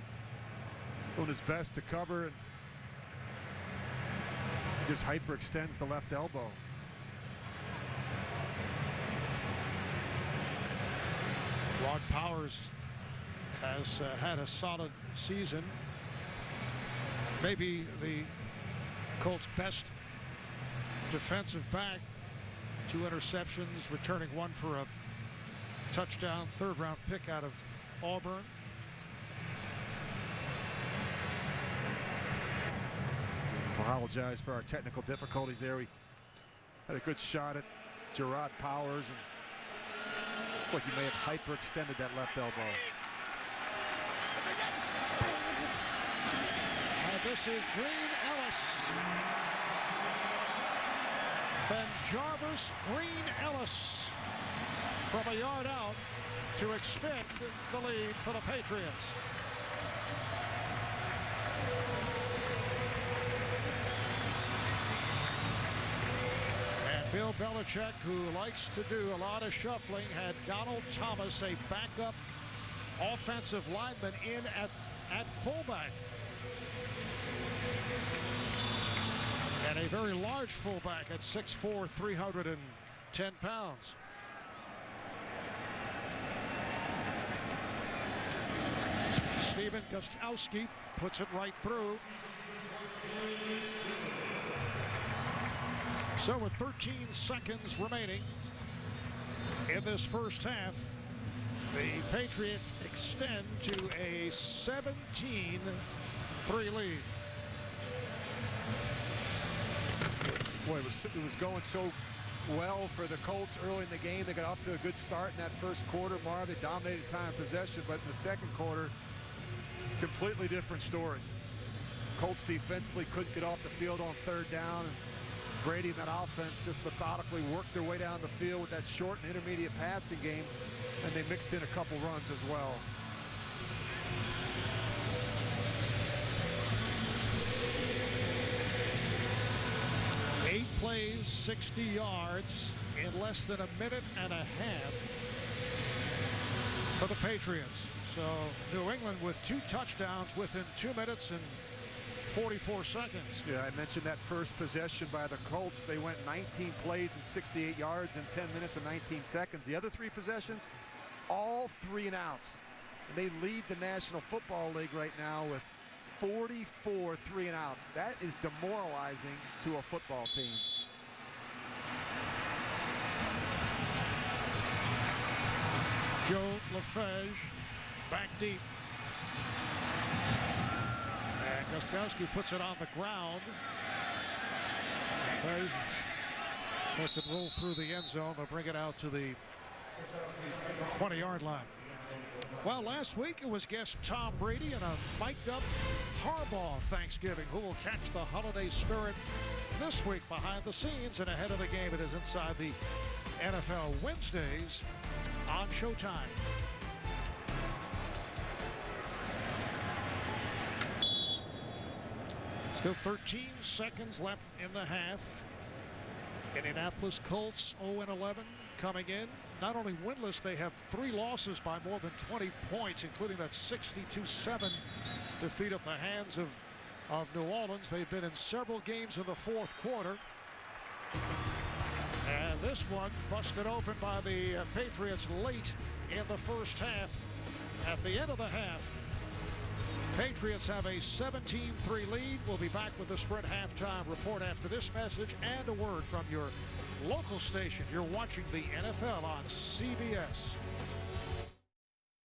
doing his best to cover, and just hyperextends the left elbow. Rod Powers has had a solid season. Maybe the Colts' best defensive back. 2 interceptions, returning 1 for a touchdown, 3rd-round pick out of Auburn. Apologize for our technical difficulties there. We had a good shot at Gerard Powers, and looks like he may have hyperextended that left elbow. This is Green Ellis. Ben Jarvis, Green Ellis from a yard out to extend the lead for the Patriots. And Bill Belichick, who likes to do a lot of shuffling, had Donald Thomas, a backup offensive lineman, in at fullback. And a very large fullback at 6'4", 310 pounds. Steven Gostkowski puts it right through. So with 13 seconds remaining in this first half, the Patriots extend to a 17-3 lead. Boy, it was going so well for the Colts early in the game. They got off to a good start in that first quarter. Marv, they dominated time possession, but in the second quarter, completely different story. Colts defensively couldn't get off the field on 3rd down, and Brady and that offense just methodically worked their way down the field with that short and intermediate passing game, and they mixed in a couple runs as well. Plays 60 yards in less than a minute and a half for the Patriots. So New England with 2 touchdowns within 2 minutes and 44 seconds. Yeah, I mentioned that first possession by the Colts. They went 19 plays and 68 yards in 10 minutes and 19 seconds. The other 3 possessions, all 3 and outs. And they lead the National Football League right now with 44 3 and outs. That is demoralizing to a football team. Joe LaFege back deep. And Gostkowski puts it on the ground. LaFege lets it roll through the end zone. They'll bring it out to the 20-yard line. Well, last week it was guest Tom Brady and a mic'd-up Harbaugh Thanksgiving. Who will catch the holiday spirit this week behind the scenes and ahead of the game? It is inside the NFL Wednesdays on Showtime. Still 13 seconds left in the half. Indianapolis Colts 0-11 coming in. Not only winless, they have 3 losses by more than 20 points, including that 62-7 defeat at the hands of New Orleans. They've been in several games in the 4th quarter. And this one busted open by the Patriots late in the first half. At the end of the half, Patriots have a 17-3 lead. We'll be back with the Sprint halftime report after this message and a word from your local station. You're watching the NFL on CBS.